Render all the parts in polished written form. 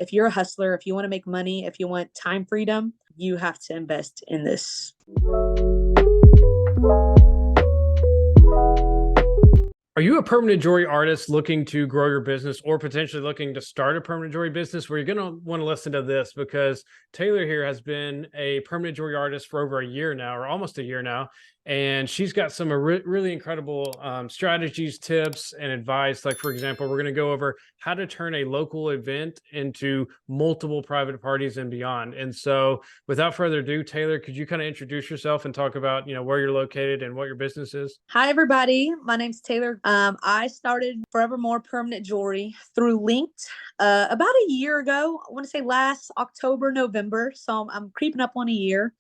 if you're a hustler, if you want to make money, if you want time freedom, you have to invest in this. Are you a permanent jewelry artist looking to grow your business or potentially looking to start a permanent jewelry business? Well, you're going to want to listen to this because Taylor here has been a permanent jewelry artist for over a year now, or almost a year now. And she's got some really incredible strategies, tips, and advice. Like, for example, we're going to go over how to turn a local event into multiple private parties and beyond. And so without further ado, Taylor, could you kind of introduce yourself and talk about, where you're located and what your business is? Hi, everybody. My name's Taylor. I started Forevermore Permanent Jewelry through Linked about a year ago. I want to say last October, November. So I'm creeping up on a year.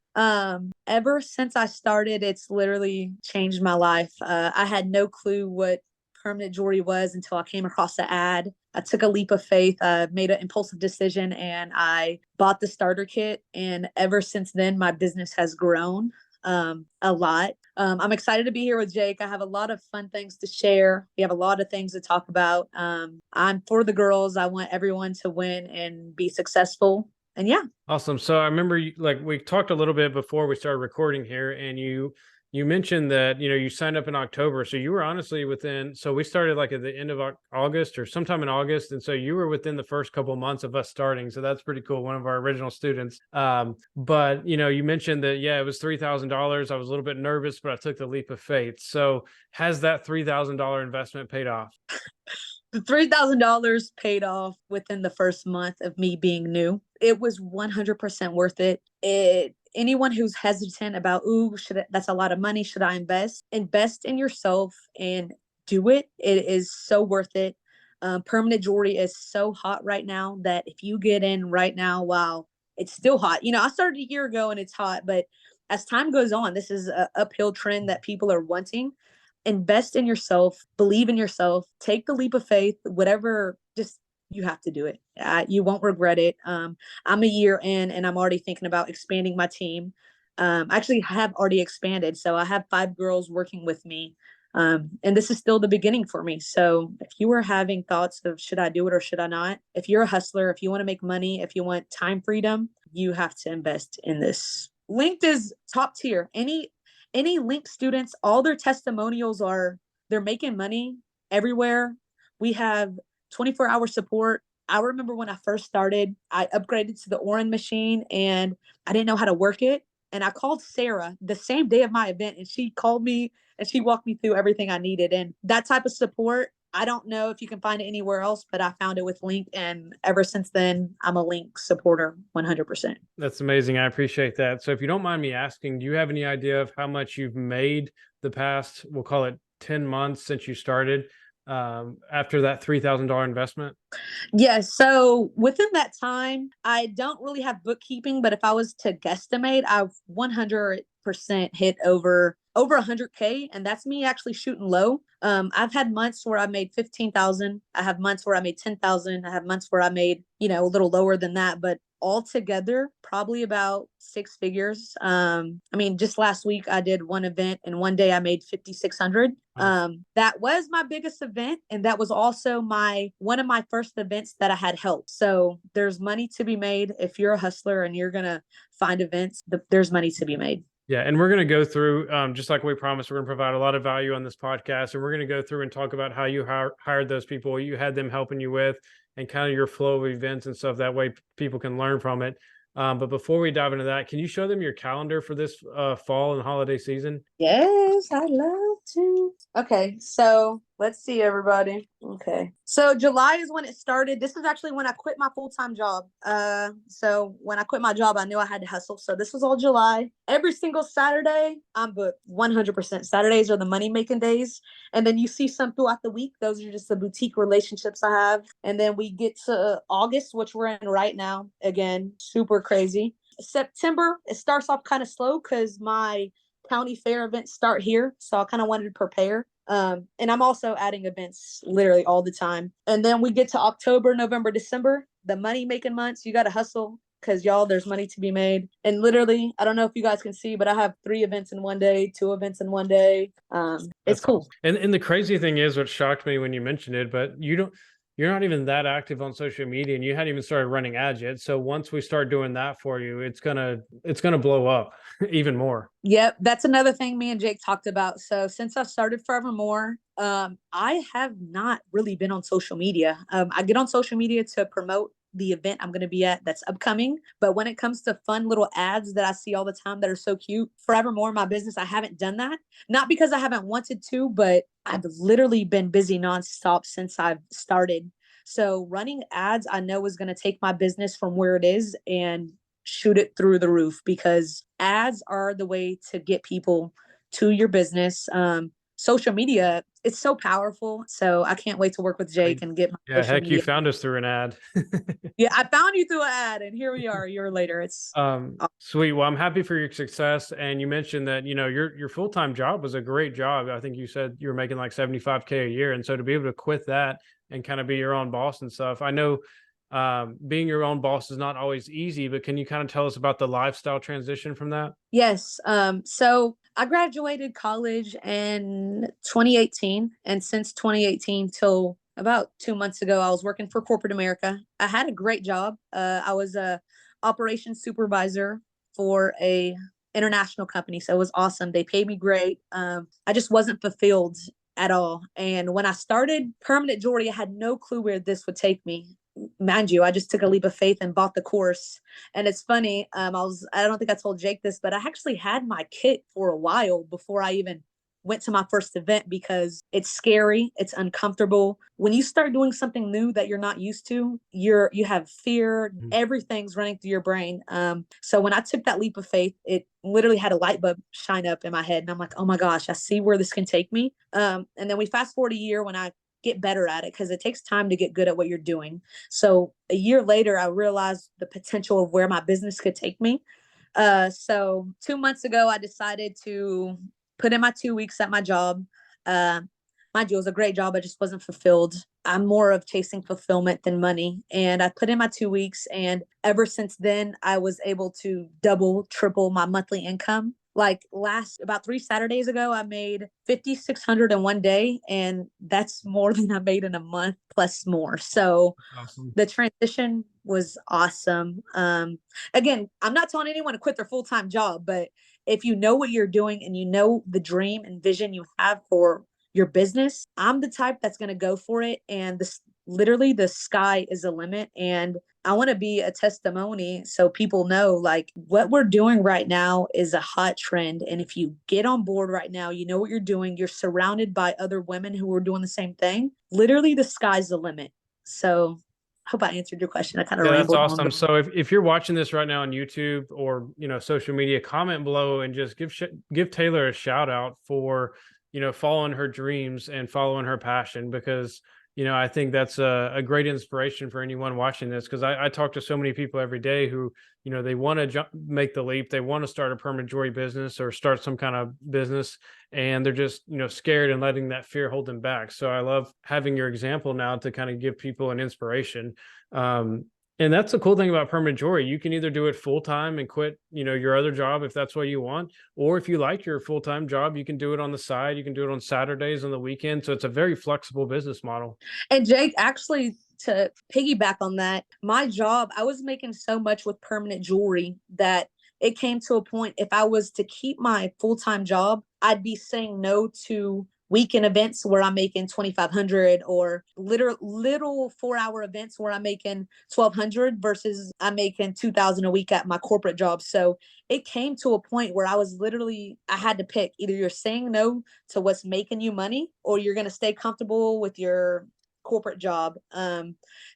Ever since I started, it's literally changed my life. I had no clue what permanent jewelry was until I came across the ad. I took a leap of faith, made an impulsive decision, and I bought the starter kit. And ever since then, my business has grown a lot. I'm excited to be here with Jake. I have a lot of fun things to share. We have a lot of things to talk about. I'm for the girls. I want everyone to win and be successful. And yeah. Awesome. So I remember we talked a little bit before we started recording here, and you mentioned that, you signed up in October. So you were honestly so we started like at the end of August or sometime in August. And so you were within the first couple of months of us starting. So that's pretty cool. One of our original students. But you mentioned that, it was $3,000. I was a little bit nervous, but I took the leap of faith. So has that $3,000 investment paid off? The $3,000 paid off within the first month of me being new. It was 100% worth it. Anyone who's hesitant about, that's a lot of money, should I invest? Invest in yourself and do it. It is so worth it. Permanent jewelry is so hot right now that if you get in right now, wow, it's still hot. I started a year ago and it's hot, but as time goes on, this is an uphill trend that people are wanting. Invest in yourself, believe in yourself, take the leap of faith, whatever, just you have to do it. You won't regret it. I'm a year in and I'm already thinking about expanding my team. I actually have already expanded. So I have 5 girls working with me. And this is still the beginning for me. So if you are having thoughts of should I do it or should I not? If you're a hustler, if you want to make money, if you want time freedom, you have to invest in this. Linked is top tier. Any Link students, all their testimonials they're making money everywhere. We have 24-hour support. I remember when I first started, I upgraded to the Orin machine and I didn't know how to work it. And I called Sarah the same day of my event and she called me and she walked me through everything I needed. And that type of support, I don't know if you can find it anywhere else, but I found it with Link. And ever since then, I'm a Link supporter 100%. That's amazing. I appreciate that. So if you don't mind me asking, do you have any idea of how much you've made the past, we'll call it 10 months since you started, after that $3,000 investment? Yes. So within that time, I don't really have bookkeeping, but if I was to guesstimate, I've 100% hit over 100K. And that's me actually shooting low. I've had months where I made 15,000. I have months where I made 10,000. I have months where I made, a little lower than that, but altogether, probably about 6 figures. Just last week I did one event and one day I made 5,600. That was my biggest event. And that was also one of my first events that I had help. So there's money to be made. If you're a hustler and you're going to find events, there's money to be made. Yeah. And we're going to go through, just like we promised, we're going to provide a lot of value on this podcast. And we're going to go through and talk about how you hired those people, you had them helping you with, and kind of your flow of events and stuff. That way people can learn from it. But before we dive into that, can you show them your calendar for this fall and holiday season? Yes, I'd love to. Okay, so let's see, everybody. Okay, so July is when it started. This is actually when I quit my full-time job. So when I quit my job, I knew I had to hustle. So this was all July. Every single Saturday, I'm booked 100%. Saturdays are the money-making days. And then you see some throughout the week. Those are just the boutique relationships I have. And then we get to August, which we're in right now. Again, super crazy. September, it starts off kind of slow because my county fair events start here. So I kind of wanted to prepare. And I'm also adding events literally all the time. And then we get to October, November, December, the money making months. You got to hustle because y'all, there's money to be made. And literally, I don't know if you guys can see, but I have 3 events in one day, 2 events in one day. It's cool. Awesome. And the crazy thing is, what shocked me when you mentioned it, but you're not even that active on social media and you hadn't even started running ads yet. So once we start doing that for you, it's gonna blow up even more. Yep, that's another thing me and Jake talked about. So since I started Forevermore, I have not really been on social media. I get on social media to promote the event I'm going to be at that's upcoming. But when it comes to fun little ads that I see all the time that are so cute, Forevermore, my business, I haven't done that. Not because I haven't wanted to, but I've literally been busy nonstop since I've started. So running ads, I know is going to take my business from where it is and shoot it through the roof because ads are the way to get people to your business. Social media, it's so powerful. So I can't wait to work with I Jake mean, and get my yeah, social heck, you media. found us through an ad. Yeah, I found you through an ad, and here we are a year later. It's Sweet. Well, I'm happy for your success. And you mentioned that, your full-time job was a great job. I think you said you were making like 75K a year. And so to be able to quit that and kind of be your own boss and stuff, I know being your own boss is not always easy, but can you kind of tell us about the lifestyle transition from that? yes. So I graduated college in 2018, and since 2018 till about 2 months ago, I was working for corporate America. I had a great job. I was a operations supervisor for a international company, so it was awesome. They paid me great. I just wasn't fulfilled at all. And when I started permanent jewelry, I had no clue where this would take me. Mind you, I just took a leap of faith and bought the course. And it's funny, I don't think I told Jake this, but I actually had my kit for a while before I even went to my first event because it's scary, it's uncomfortable. When you start doing something new that you're not used to, you have fear, Mhm. everything's running through your brain. So when I took that leap of faith, it literally had a light bulb shine up in my head and I'm like, oh my gosh, I see where this can take me. And then we fast forward a year when I get better at it because it takes time to get good at what you're doing. So a year later, I realized the potential of where my business could take me. So 2 months ago, I decided to put in my 2 weeks at my job. Uh, Mind you, it was a great job. I just wasn't fulfilled. I'm more of chasing fulfillment than money. And I put in my 2 weeks. And ever since then, I was able to double, triple my monthly income. Like last about 3 Saturdays ago, I made 5,600 in one day, and that's more than I made in a month plus more. So Awesome. the transition was awesome. Again, I'm not telling anyone to quit their full time job, but if you know what you're doing and you know the dream and vision you have for your business, I'm the type that's going to go for it. And this literally the sky is the limit. And I want to be a testimony so people know like what we're doing right now is a hot trend. And if you get on board right now, you know what you're doing, you're surrounded by other women who are doing the same thing. Literally, the sky's the limit. So I hope I answered your question. I kind of Yeah, that's rambled on, awesome. but So if you're watching this right now on YouTube or social media, comment below and just give Taylor a shout out for following her dreams and following her passion because I think that's a great inspiration for anyone watching this because I talk to so many people every day who they want to make the leap, they want to start a permanent jewelry business or start some kind of business, and they're just scared and letting that fear hold them back. So I love having your example now to kind of give people an inspiration. And that's the cool thing about permanent jewelry. You can either do it full time and quit, your other job if that's what you want, or if you like your full time job, you can do it on the side. You can do it on Saturdays on the weekend. So it's a very flexible business model. and Jake, actually, to piggyback on that, my job, I was making so much with permanent jewelry that it came to a point if I was to keep my full time job, I'd be saying no to weekend events where I'm making 2,500 or little 4 hour events where I'm making 1,200 versus I'm making 2,000 a week at my corporate job. So it came to a point where I had to pick either you're saying no to what's making you money or you're going to stay comfortable with your corporate job.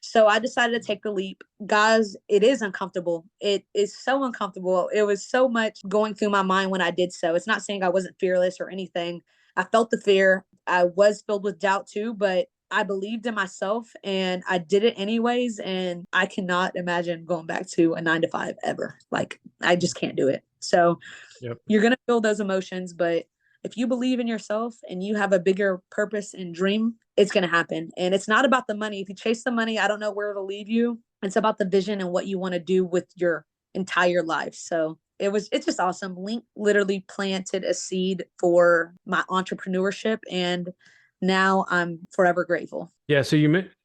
So I decided to take the leap. Guys, it is uncomfortable. It is so uncomfortable. It was so much going through my mind when I did so. It's not saying I wasn't fearless or anything. I felt the fear. I was filled with doubt too, but I believed in myself and I did it anyways. And I cannot imagine going back to a 9 to 5 ever. Like, I just can't do it. So Yep. you're going to feel those emotions, but if you believe in yourself and you have a bigger purpose and dream, it's going to happen. And it's not about the money. If you chase the money, I don't know where it'll lead you. It's about the vision and what you want to do with your entire life. So it's just awesome. Link literally planted a seed for my entrepreneurship and now I'm forever grateful. Yeah. So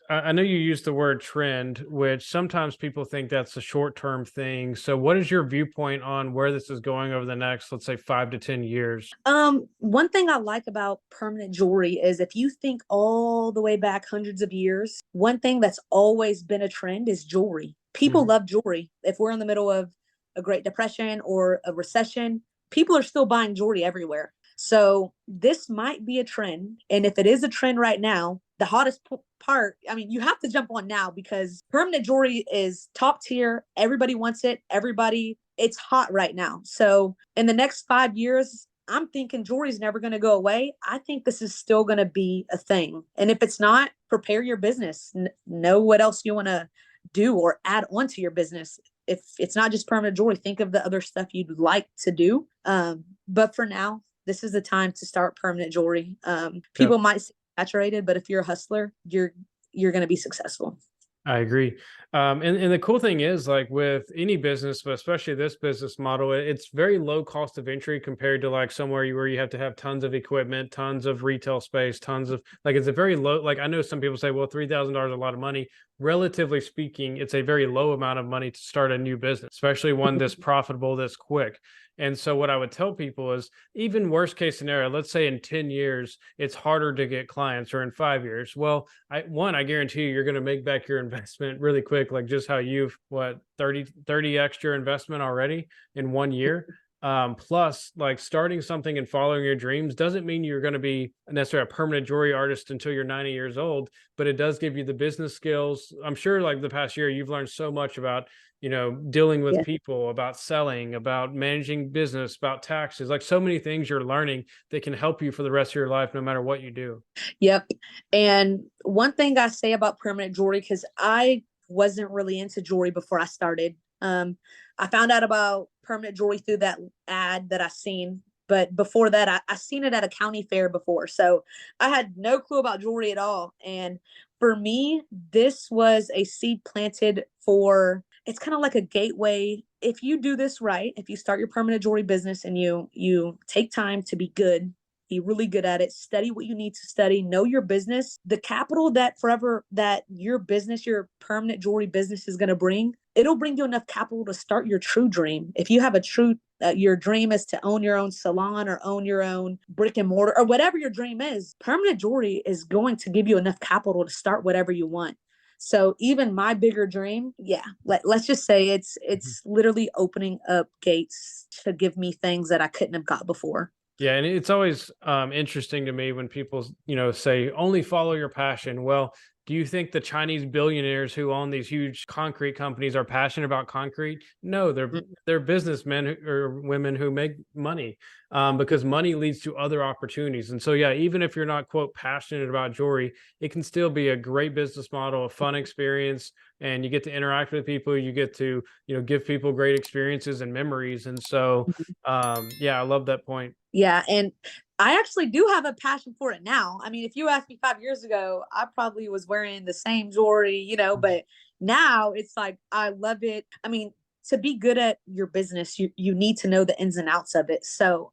I know you use the word trend, which sometimes people think that's a short term thing. So, what is your viewpoint on where this is going over the next, let's say, 5 to 10 years? One thing I like about permanent jewelry is if you think all the way back hundreds of years, one thing that's always been a trend is jewelry. People Mhm. love jewelry. If we're in the middle of a Great Depression or a recession, people are still buying jewelry everywhere. So this might be a trend. And if it is a trend right now, the hottest part, I mean, you have to jump on now because permanent jewelry is top tier. Everybody wants it. It's hot right now. So in the next 5 years, I'm thinking jewelry is never going to go away. I think this is still going to be a thing. And if it's not, prepare your business. Know what else you want to do or add onto your business. If it's not just permanent jewelry, think of the other stuff you'd like to do. But for now, this is the time to start permanent jewelry. People might say saturated, but if you're a hustler, you're going to be successful. I agree. And the cool thing is, like with any business, but especially this business model, it's very low cost of entry compared to like somewhere where you have to have tons of equipment, tons of retail space, tons of like it's a very low. Like I know some people say, well, $3,000 is a lot of money. Relatively speaking, it's a very low amount of money to start a new business, especially one this profitable, this quick. And so, what I would tell people is, even worst case scenario, let's say in 10 years, it's harder to get clients, or in 5 years. Well, I guarantee you, you're going to make back your investment really quick, like just how you've what 30 extra investment already in 1 year. Plus, like starting something and following your dreams doesn't mean you're going to be necessarily a permanent jewelry artist until you're 90 years old, but it does give you the business skills. I'm sure, like the past year, you've learned so much about dealing with Yeah. people, about selling, about managing business, about taxes, like so many things you're learning that can help you for the rest of your life, no matter what you do. Yep. And one thing I say about permanent jewelry, because I wasn't really into jewelry before I started. I found out about permanent jewelry through that ad that I seen. But before that, I seen it at a county fair before. So I had no clue about jewelry at all. And for me, this was a seed planted for it's kind of like a gateway. If you do this right, if you start your permanent jewelry business and you take time to be good, be really good at it, study what you need to study, know your business, the capital that your business, your permanent jewelry business is going to bring, it'll bring you enough capital to start your true dream. If you have a true your dream is to own your own salon or own your own brick and mortar or whatever your dream is, permanent jewelry is going to give you enough capital to start whatever you want. So even my bigger dream, yeah, let's just say Mhm. it's literally opening up gates to give me things that I couldn't have got before. Yeah, and it's always interesting to me when people, say only follow your passion. Well, do you think the Chinese billionaires who own these huge concrete companies are passionate about concrete? No, they're businessmen or women who make money, because money leads to other opportunities. And so, yeah, even if you're not quote passionate about jewelry, it can still be a great business model, a fun experience, and you get to interact with people. You get to give people great experiences and memories. And so, yeah, I love that point. Yeah, and I actually do have a passion for it now. I mean, if you asked me 5 years ago, I probably was wearing the same jewelry, but now it's like I love it. I mean, to be good at your business, you need to know the ins and outs of it. So,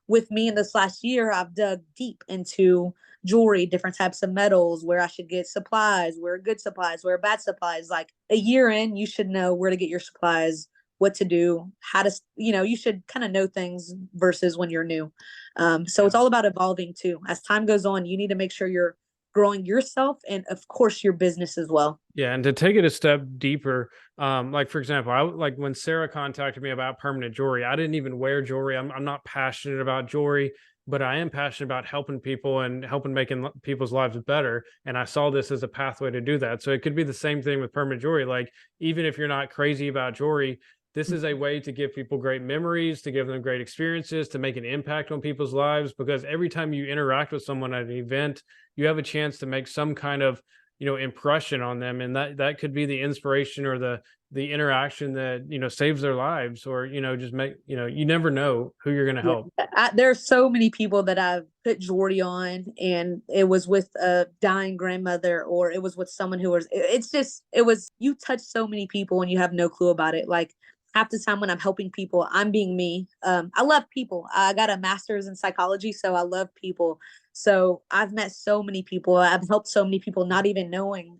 with me in this last year, I've dug deep into jewelry, different types of metals, where I should get supplies, where good supplies, where bad supplies. Like a year in, you should know where to get your supplies, what to do, how to, you should kind of know things versus when you're new. So Yeah. it's all about evolving too. As time goes on, you need to make sure you're growing yourself and, of course, your business as well. Yeah, and to take it a step deeper, like for example, like when Sarah contacted me about permanent jewelry, I didn't even wear jewelry. I'm not passionate about jewelry, but I am passionate about helping people and helping making people's lives better. And I saw this as a pathway to do that. So it could be the same thing with permanent jewelry. Like even if you're not crazy about jewelry, this is a way to give people great memories, to give them great experiences, to make an impact on people's lives. Because every time you interact with someone at an event, you have a chance to make some kind of impression on them, and that could be the inspiration or the interaction that saves their lives, or just make you never know who you're going to Yeah, help. there's so many people that I've put jewelry on, and it was with a dying grandmother, or it was with someone who was. It's just it was you touch so many people, and you have no clue about it. Like half the time when I'm helping people, I'm being me. I love people. I got a master's in psychology, so I love people. So I've met so many people. I've helped so many people, not even knowing.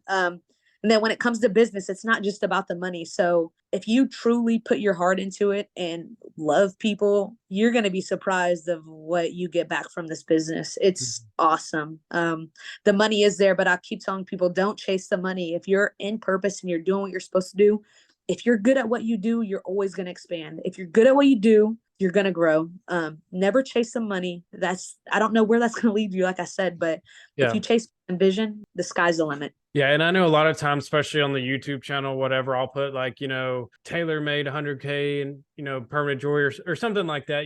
And then when it comes to business, it's not just about the money. So if you truly put your heart into it and love people, you're going to be surprised of what you get back from this business. It's awesome. The money is there, but I keep telling people, don't chase the money. If you're in purpose and you're doing what you're supposed to do, if you're good at what you do, you're always going to expand. If you're good at what you do, you're going to grow. Never chase some money. I don't know where that's going to lead you, like I said, but if Yeah. you chase vision, the sky's the limit. Yeah, and I know a lot of times, especially on the YouTube channel, whatever, I'll put like, Taylor made 100K and, permanent jewelry or something like that.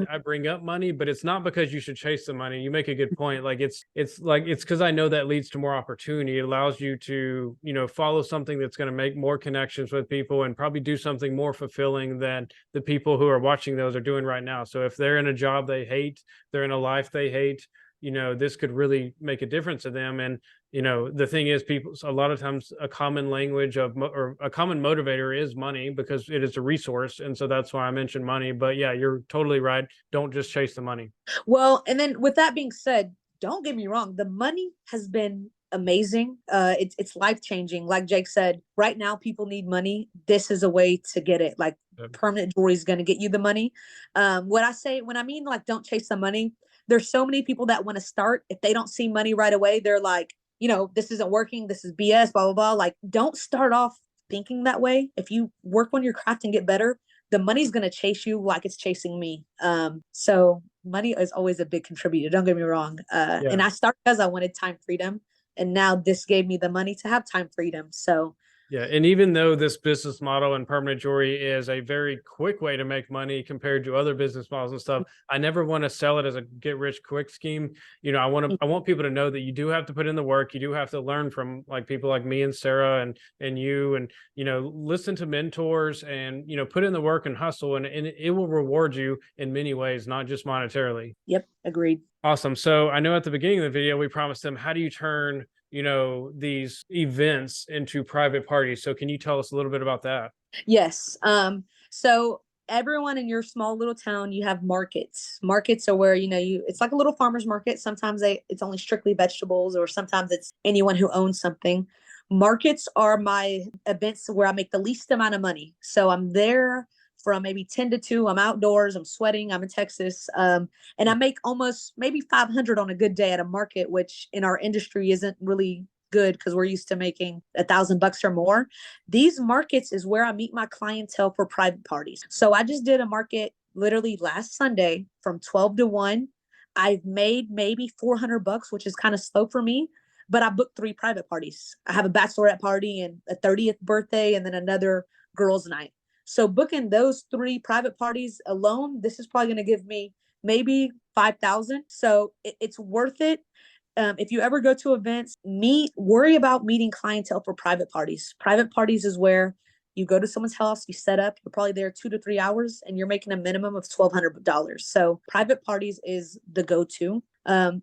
I bring up money, but it's not because you should chase the money. You make a good point. Like it's because I know that leads to more opportunity. It allows you to, follow something that's going to make more connections with people and probably do something more fulfilling than the people who are watching those are doing right now. So if they're in a job they hate, they're in a life they hate, this could really make a difference to them. And the thing is, people, a lot of times a common language or a common motivator is money because it is a resource. And so that's why I mentioned money. But yeah, you're totally right. Don't just chase the money. Well, and then with that being said, don't get me wrong, the money has been amazing. It's life changing. Like Jake said, right now people need money. This is a way to get it. Like permanent jewelry is going to get you the money. What I say when I mean like don't chase the money, there's so many people that want to start. If they don't see money right away, they're like, this isn't working. This is BS, blah, blah, blah. Like, don't start off thinking that way. If you work on your craft and get better, the money's going to chase you like it's chasing me. So money is always a big contributor. Don't get me wrong. And I started because I wanted time freedom. And now this gave me the money to have time freedom. So yeah. And even though this business model and permanent jewelry is a very quick way to make money compared to other business models and stuff, I never want to sell it as a get rich quick scheme. I want people to know that you do have to put in the work. You do have to learn from like people like me and Sarah and you, and, listen to mentors and, put in the work and hustle, and it will reward you in many ways, not just monetarily. Yep. Agreed. Awesome. So I know at the beginning of the video, we promised them, how do you turn these events into private parties? So can you tell us a little bit about that? Yes. So everyone in your small little town, you have markets. Markets are where, it's like a little farmer's market. Sometimes it's only strictly vegetables, or sometimes it's anyone who owns something. Markets are my events where I make the least amount of money. So I'm there from maybe 10 to 2. I'm outdoors, I'm sweating, I'm in Texas. And I make almost maybe 500 on a good day at a market, which in our industry isn't really good because we're used to making $1,000 or more. These markets is where I meet my clientele for private parties. So I just did a market literally last Sunday from 12 to 1. I've made maybe $400, which is kind of slow for me, but I booked 3 private parties. I have a bachelorette party and a 30th birthday and then another girls' night. So booking those 3 private parties alone, this is probably going to give me maybe 5,000. So it's worth it. If you ever go to events, worry about meeting clientele for private parties. Private parties is where you go to someone's house, you set up, you're probably there 2 to 3 hours, and you're making a minimum of $1,200. So private parties is the go-to.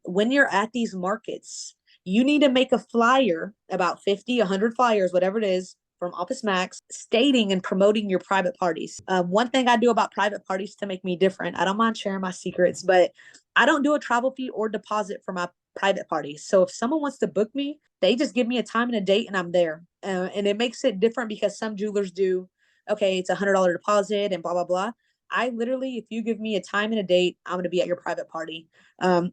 When you're at these markets, you need to make a flyer, about 50, 100 flyers, whatever it is, from Office Max, stating and promoting your private parties. One thing I do about private parties to make me different, I don't mind sharing my secrets, but I don't do a travel fee or deposit for my private parties. So if someone wants to book me, they just give me a time and a date and I'm there. And it makes it different because some jewelers do, okay, it's $100 deposit and blah, blah, blah. I literally, if you give me a time and a date, I'm going to be at your private party.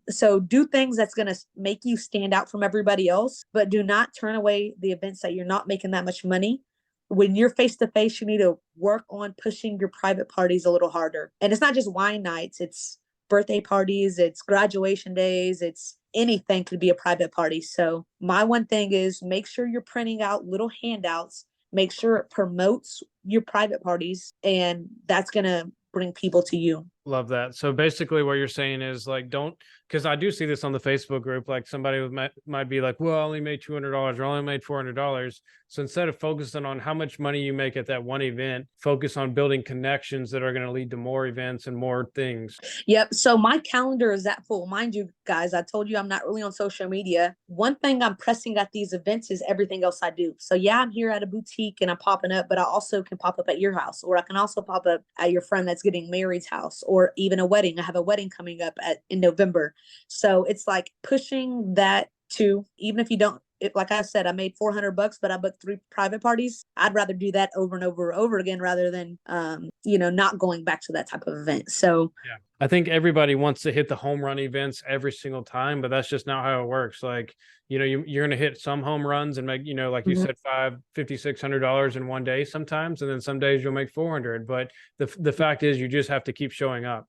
So do things that's going to make you stand out from everybody else, but do not turn away the events that you're not making that much money. When you're face to face, you need to work on pushing your private parties a little harder. And it's not just wine nights, it's birthday parties, it's graduation days, it's anything could be a private party. So my one thing is make sure you're printing out little handouts, make sure it promotes your private parties, and that's going to bring people to you. Love that. So basically what you're saying is like, don't, because I do see this on the Facebook group, like somebody might be like, well, I only made $200 or I only made $400. So instead of focusing on how much money you make at that one event, focus on building connections that are going to lead to more events and more things. Yep. So my calendar is that full. Mind you, guys, I told you I'm not really on social media. One thing I'm pressing at these events is everything else I do. So yeah, I'm here at a boutique and I'm popping up, but I also can pop up at your house, or I can also pop up at your friend that's getting married's house, or even a wedding. I have a wedding coming up in November. So it's like pushing that to, even if you don't, like I said, I made $400, but I booked 3 private parties. I'd rather do that over and over and over again rather than, not going back to that type of event. So Yeah. I think everybody wants to hit the home run events every single time, but that's just not how it works. Like, you're going to hit some home runs and make, like you mhm. said, $550, $600 in one day sometimes. And then some days you'll make 400. But the fact is you just have to keep showing up.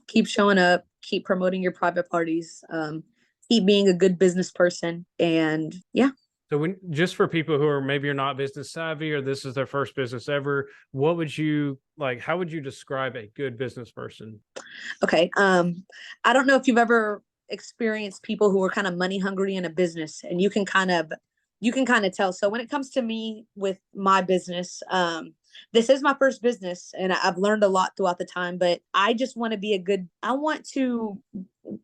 Keep showing up, keep promoting your private parties, keep being a good business person. And yeah. So when, just for people who are maybe you're not business savvy or this is their first business ever, what would you like, how would you describe a good business person? Okay. I don't know if you've ever experienced people who are kind of money hungry in a business, and you can kind of tell. So when it comes to me with my business, this is my first business and I've learned a lot throughout the time, but I just want to be I want to,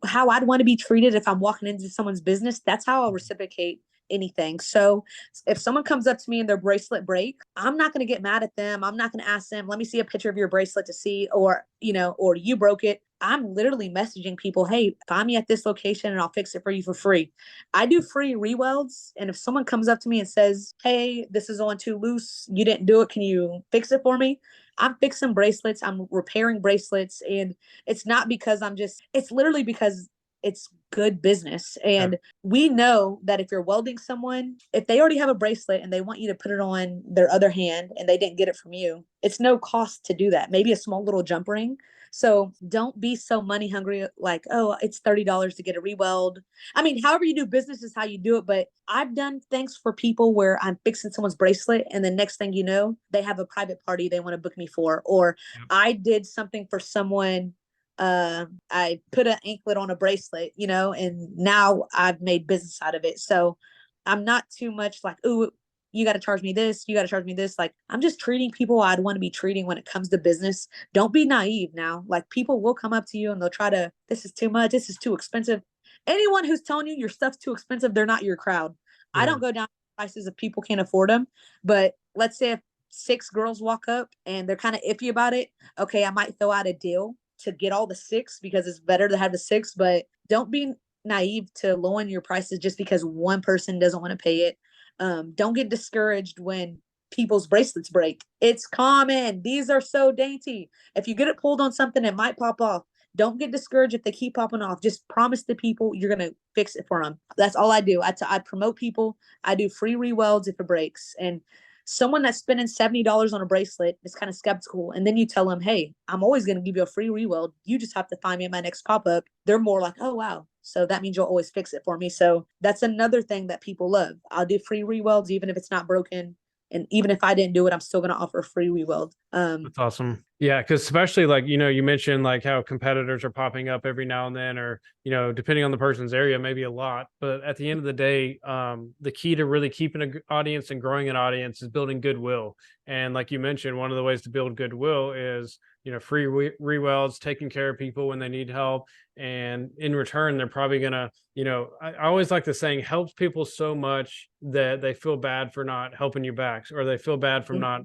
how I'd want to be treated if I'm walking into someone's business. That's how I'll reciprocate anything. So if someone comes up to me and their bracelet break, I'm not going to get mad at them. I'm not going to ask them, let me see a picture of your bracelet to see, or you broke it. I'm literally messaging people, hey, find me at this location and I'll fix it for you for free. I do free rewelds. And if someone comes up to me and says, hey, this is on too loose, you didn't do it, can you fix it for me? I'm fixing bracelets, I'm repairing bracelets. And it's not because it's literally because it's good business. Yeah. And we know that if you're welding someone, if they already have a bracelet and they want you to put it on their other hand and they didn't get it from you, it's no cost to do that. Maybe a small little jump ring. So don't be so money hungry, like, oh, it's $30 to get a reweld. I mean, however you do business is how you do it. But I've done things for people where I'm fixing someone's bracelet, and the next thing you know, they have a private party they want to book me for. Or Yep. I did something for someone, I put an anklet on a bracelet, and now I've made business out of it. So I'm not too much like, ooh, you got to charge me this, you got to charge me this. Like, I'm just treating people I'd want to be treating when it comes to business. Don't be naive now. Like, people will come up to you and they'll try to, this is too much, this is too expensive. Anyone who's telling you your stuff's too expensive, they're not your crowd. I Yeah. don't go down prices if people can't afford them. But let's say if 6 girls walk up and they're kind of iffy about it, okay, I might throw out a deal to get all the 6 because it's better to have the 6. But don't be naive to lowering your prices just because one person doesn't want to pay it. Don't get discouraged when people's bracelets break. It's common. These are so dainty. If you get it pulled on something, it might pop off. Don't get discouraged if they keep popping off. Just promise the people you're going to fix it for them. That's all I do. I promote people. I do free rewelds if it breaks. And someone that's spending $70 on a bracelet is kind of skeptical. And then you tell them, hey, I'm always going to give you a free reweld. You just have to find me at my next pop up. They're more like, oh, wow. So that means you'll always fix it for me. So that's another thing that people love. I'll do free rewelds, even if it's not broken. And even if I didn't do it, I'm still going to offer a free reweld. That's awesome. Yeah, because especially like, you mentioned like how competitors are popping up every now and then, or, depending on the person's area, maybe a lot. But at the end of the day, the key to really keeping an audience and growing an audience is building goodwill. And like you mentioned, one of the ways to build goodwill is, free rewelds, taking care of people when they need help. And in return, they're probably going to, I always like the saying, helps people so much that they feel bad for not helping you back, or they feel bad from not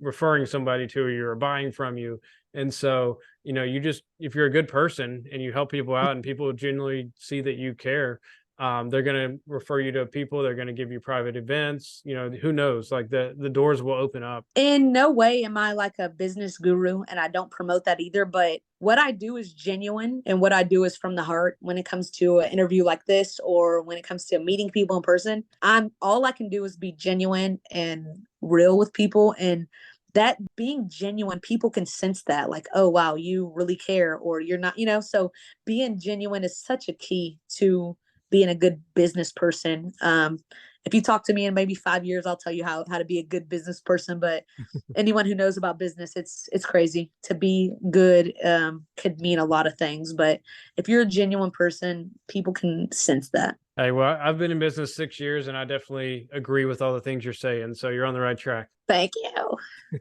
referring somebody to you or buying from you. And so, you just, if you're a good person and you help people out and people genuinely see that you care, they're going to refer you to people, they're going to give you private events, who knows, like the doors will open up. In no way am I like a business guru, and I don't promote that either. But what I do is genuine, and what I do is from the heart when it comes to an interview like this, or when it comes to meeting people in person. I'm all I can do is be genuine and real with people. And that being genuine, people can sense that, like, oh, wow, you really care, or you're not, so being genuine is such a key to being a good business person. if you talk to me in maybe 5 years, I'll tell you how to be a good business person. But anyone who knows about business, it's crazy. To be good could mean a lot of things. But if you're a genuine person, people can sense that. Hey, well, I've been in business 6 years, and I definitely agree with all the things you're saying. So you're on the right track. Thank you.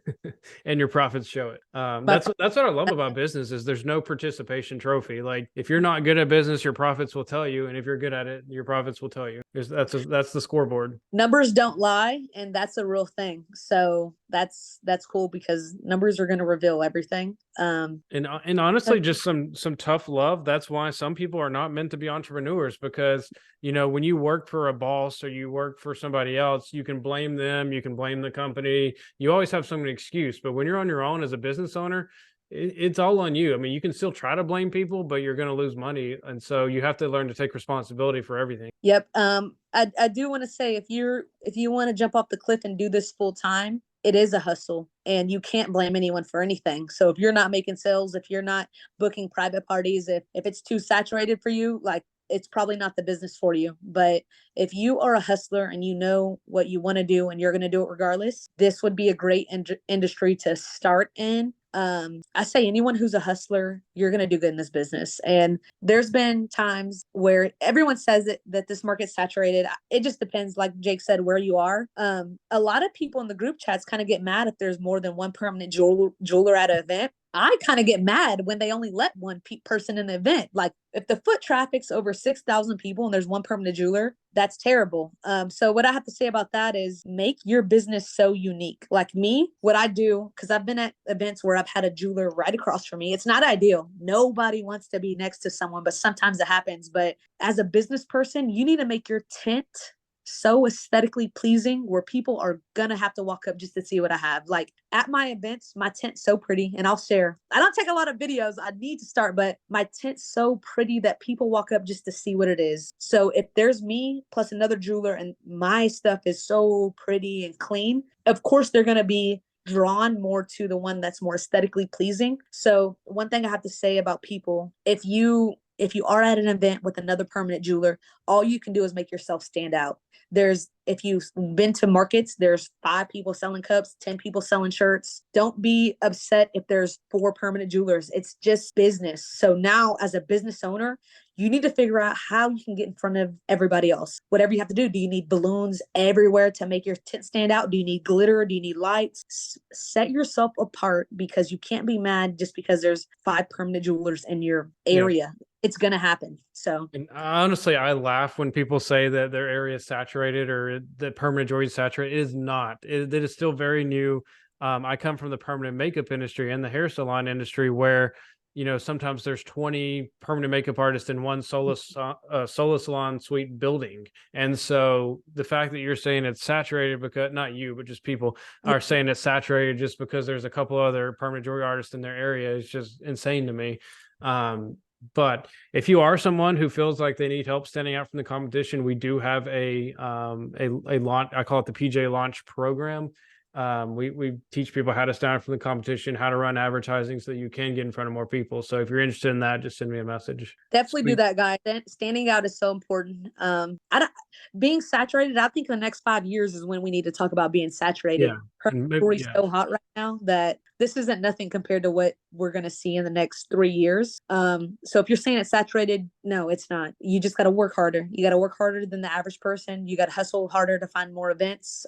And your profits show it. My That's what I love about business is there's no participation trophy. Like if you're not good at business, your profits will tell you, and if you're good at it, your profits will tell you. That's the scoreboard. numbers don't lie, and that's a real thing. So that's cool because numbers are going to reveal everything. And honestly, just some tough love. That's why some people are not meant to be entrepreneurs because when you work for a boss or you work for somebody else, you can blame them, you can blame the company. You always have some excuse. But when you're on your own as a business owner, it's all on you. I mean, you can still try to blame people, but you're going to lose money, and so you have to learn to take responsibility for everything. Yep. I do want to say if you want to jump off the cliff and do this full time, it is a hustle and you can't blame anyone for anything. So if you're not making sales, if you're not booking private parties, if it's too saturated for you, like it's probably not the business for you. But if you are a hustler and you know what you want to do and you're going to do it regardless, this would be a great industry to start in. I say anyone who's a hustler, you're going to do good in this business. And there's been times where everyone says that this market's saturated. It just depends, like Jake said, where you are. A lot of people in the group chats kind of get mad if there's more than one permanent jeweler at an event. I kind of get mad when they only let one person in the event. Like if the foot traffic's over 6,000 people and there's one permanent jeweler, that's terrible. So what I have to say about that is make your business so unique. Like me, what I do, because I've been at events where I've had a jeweler right across from me. It's not ideal. Nobody wants to be next to someone, but sometimes it happens. But as a business person, you need to make your tent so aesthetically pleasing where people are gonna have to walk up just to see what I have. Like at my events, my tent's so pretty, and I'll share. I don't take a lot of videos. I need to start, but my tent's so pretty that people walk up just to see what it is. So if there's me plus another jeweler and my stuff is so pretty and clean, of course they're gonna be drawn more to the one that's more aesthetically pleasing. So one thing I have to say about people, if you are at an event with another permanent jeweler, all you can do is make yourself stand out. If you've been to markets, there's 5 people selling cups, 10 people selling shirts. Don't be upset if there's 4 permanent jewelers. It's just business. So now as a business owner, you need to figure out how you can get in front of everybody else. Whatever you have to do. Do you need balloons everywhere to make your tent stand out? Do you need glitter? Do you need lights? Set yourself apart because you can't be mad just because there's 5 permanent jewelers in your area. Yeah. It's going to happen. So, and honestly, I laugh when people say that their area is saturated or that permanent jewelry is saturated. It is not. It is still very new. I come from the permanent makeup industry and the hair salon industry where, sometimes there's 20 permanent makeup artists in one solo salon suite building. And so the fact that you're saying it's saturated because not you, but just people are saying it's saturated just because there's a couple other permanent jewelry artists in their area is just insane to me. But if you are someone who feels like they need help standing out from the competition, we do have a launch. I call it the PJ Launch Program. We teach people how to stand out from the competition, how to run advertising so that you can get in front of more people. So if you're interested in that, just send me a message. Definitely do that, guys. Standing out is so important. Being saturated, I think the next 5 years is when we need to talk about being saturated. Jewelry's so hot right now that this isn't nothing compared to what we're going to see in the next 3 years. So if you're saying it's saturated, no, it's not. You just got to work harder. You got to work harder than the average person. You got to hustle harder to find more events.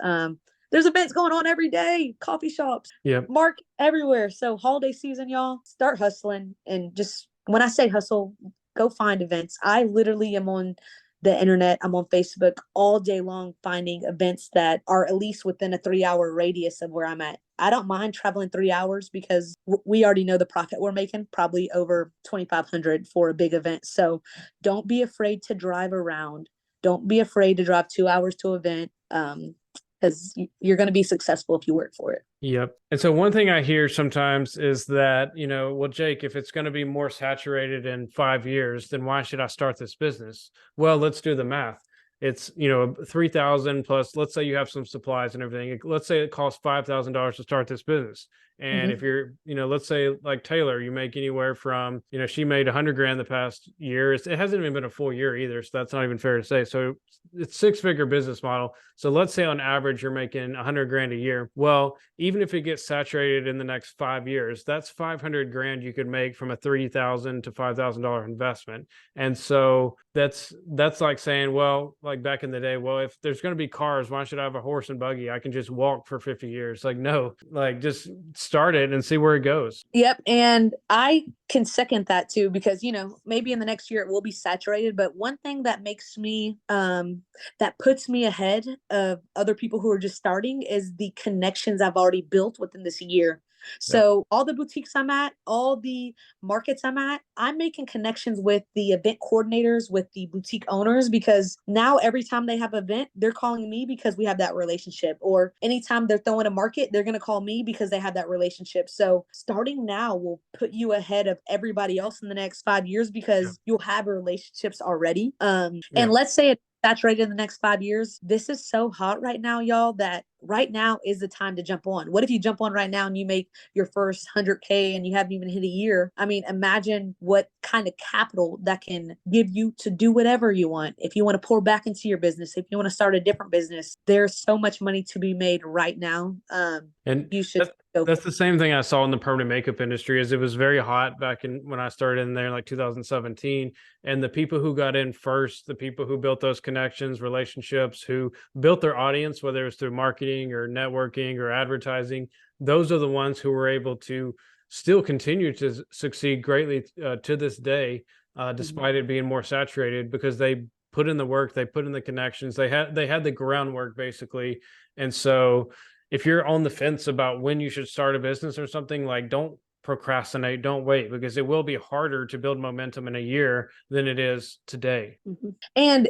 There's events going on every day, coffee shops, market everywhere. So holiday season, y'all, start hustling. And just when I say hustle, go find events. I literally am on the internet. I'm on Facebook all day long finding events that are at least within a 3-hour radius of where I'm at. I don't mind traveling 3 hours because we already know the profit we're making, probably over $2,500 for a big event. So don't be afraid to drive around. Don't be afraid to drive 2 hours to an event. Because you're going to be successful if you work for it. Yep. And so one thing I hear sometimes is that, well, Jake, if it's going to be more saturated in 5 years, then why should I start this business? Well, let's do the math. it's, you know, 3,000 plus, let's say you have some supplies and everything. Let's say it costs $5,000 to start this business. And if Hmm. you're, you know, let's say like Taylor, you make anywhere from, you know, she made 100 grand the past year. It hasn't even been a full year either. So that's not even fair to say. So it's six-figure business model. So let's say on average, you're making 100 grand a year. Well, even if it gets saturated in the next 5 years, that's 500 grand you could make from a $3,000 to $5,000 investment. And so that's like saying, well, like back in the day, well, if there's going to be cars, why should I have a horse and buggy? I can just walk for 50 years. Like, no, like just start it and see where it goes. Yep. And I can second that too, because, maybe in the next year it will be saturated. But one thing that makes me, that puts me ahead of other people who are just starting is the connections I've already built within this year. Yeah. So all the boutiques I'm at, all the markets I'm at, I'm making connections with the event coordinators, with the boutique owners, because now every time they have an event, they're calling me because we have that relationship. Or anytime they're throwing a market, they're going to call me because they have that relationship. So starting now will put you ahead of everybody else in the next 5 years Yeah. because you'll have relationships already. And Yeah. let's say it's saturated in the next 5 years. This is so hot right now, y'all, that right now is the time to jump on. What if you jump on right now and you make your first 100K and you haven't even hit a year? I mean, imagine what kind of capital that can give you to do whatever you want. If you want to pour back into your business, if you want to start a different business, there's so much money to be made right now. And You should go for that's the same thing I saw in the permanent makeup industry. Is it was very hot back in when I started in there in like 2017. And the people who got in first, the people who built those connections, relationships, who built their audience, whether it's through marketing or networking or advertising, those are the ones who were able to still continue to succeed greatly to this day, it. despite it being more saturated, because they put in the work, they put in the connections, they had the groundwork basically. And so if you're on the fence about when you should start a business or something, like don't procrastinate, don't wait, because it will be harder to build momentum in a year than it is today. Mhm. And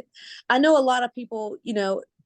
I know a lot of people,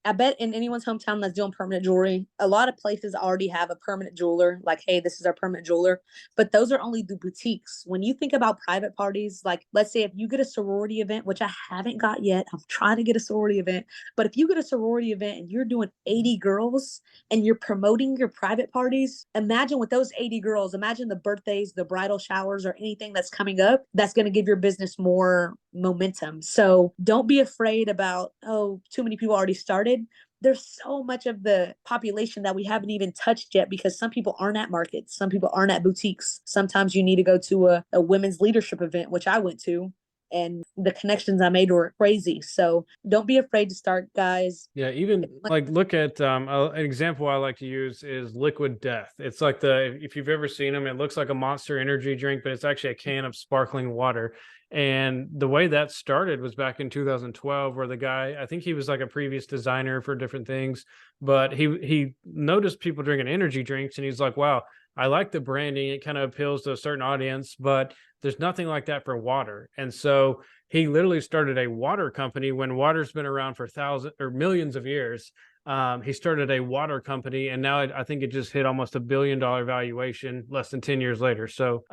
I bet in anyone's hometown that's doing permanent jewelry, a lot of places already have a permanent jeweler, like, hey, this is our permanent jeweler. But those are only the boutiques. When you think about private parties, like, let's say if you get a sorority event, which I haven't got yet, I'm trying to get a sorority event. But if you get a sorority event and you're doing 80 girls and you're promoting your private parties, imagine with those 80 girls, imagine the birthdays, the bridal showers, or anything that's coming up that's going to give your business more momentum. So don't be afraid about, oh, too many people already started. There's so much of the population that we haven't even touched yet, because some people aren't at markets, some people aren't at boutiques. Sometimes you need to go to a women's leadership event, which I went to, and the connections I made were crazy. So don't be afraid to start, guys. Yeah, even like look at an example I like to use is Liquid Death. It's like if you've ever seen them, it looks like a Monster energy drink, but it's actually a can of sparkling water. And the way that started was back in 2012, where the guy, I think he was like a previous designer for different things, but he noticed people drinking energy drinks, and he's like, wow, I like the branding. It kind of appeals to a certain audience, but there's nothing like that for water. And so he literally started a water company when water's been around for thousands or millions of years. He started a water company, and now I think it just hit almost $1 billion valuation less than 10 years later. So,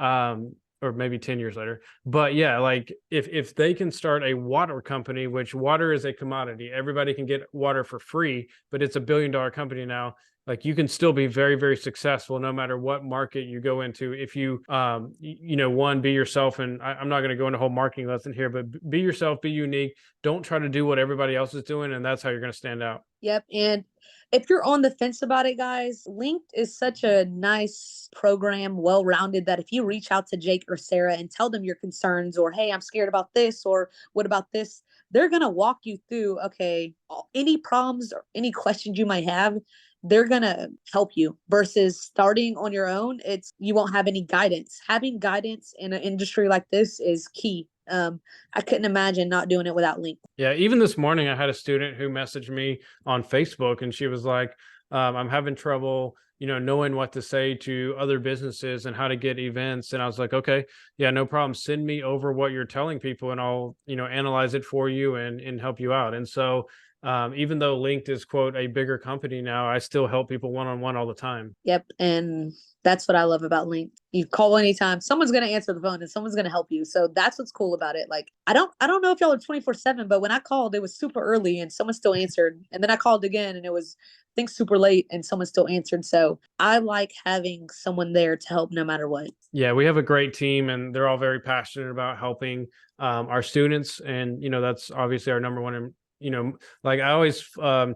or maybe 10 years later. But yeah, like if they can start a water company, which water is a commodity, everybody can get water for free, but it's $1 billion company now. Like you can still be very, very successful no matter what market you go into. If you, one, be yourself. And I'm not going to go into a whole marketing lesson here, but be yourself, be unique. Don't try to do what everybody else is doing. And that's how you're going to stand out. Yep. And if you're on the fence about it, guys, Linked is such a nice program, well rounded, that if you reach out to Jake or Sarah and tell them your concerns, or, hey, I'm scared about this, or what about this, they're going to walk you through, okay, any problems or any questions you might have. They're going to help you, versus starting on your own. You won't have any guidance. Having guidance in an industry like this is key. I couldn't imagine not doing it without Link. Yeah, even this morning, I had a student who messaged me on Facebook, and she was like, I'm having trouble, knowing what to say to other businesses and how to get events. And I was like, okay, yeah, no problem. Send me over what you're telling people, and I'll, analyze it for you and help you out. And so Even though Linked is, quote, a bigger company now, I still help people one-on-one all the time. Yep. And that's what I love about Link. You call anytime, someone's gonna answer the phone and someone's gonna help you. So that's what's cool about it. Like I don't know if y'all are 24/7, but when I called, it was super early and someone still answered. And then I called again and it was I think super late and someone still answered. So I like having someone there to help no matter what. Yeah, we have a great team, and they're all very passionate about helping our students. And that's obviously our number one. Like I always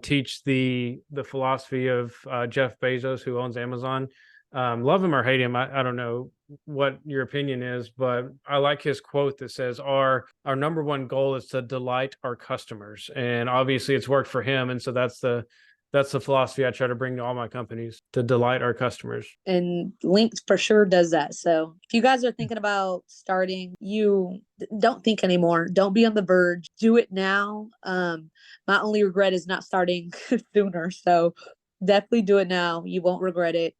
teach the philosophy of Jeff Bezos, who owns Amazon. Love him or hate him, I don't know what your opinion is, but I like his quote that says our number one goal is to delight our customers, and obviously it's worked for him. And so that's the philosophy I try to bring to all my companies, to delight our customers. And Linked for sure does that. So if you guys are thinking about starting, you don't think anymore. Don't be on the verge. Do it now. My only regret is not starting sooner. So definitely do it now. You won't regret it.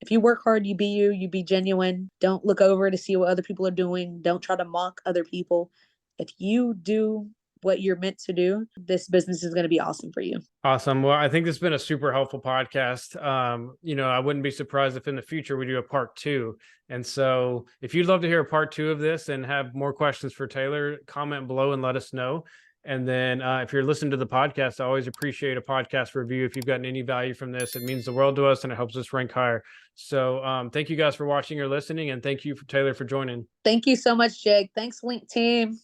If you work hard, you be genuine. Don't look over to see what other people are doing. Don't try to mock other people. If you do what you're meant to do, this business is going to be awesome for you. Awesome. Well, I think this has been a super helpful podcast. I wouldn't be surprised if in the future we do a part two. And so if you'd love to hear a part two of this and have more questions for Taylor, comment below and let us know. And then if you're listening to the podcast, I always appreciate a podcast review. If you've gotten any value from this, it means the world to us and it helps us rank higher. So thank you guys for watching or listening. And thank you, Taylor, for joining. Thank you so much, Jake. Thanks, Link team.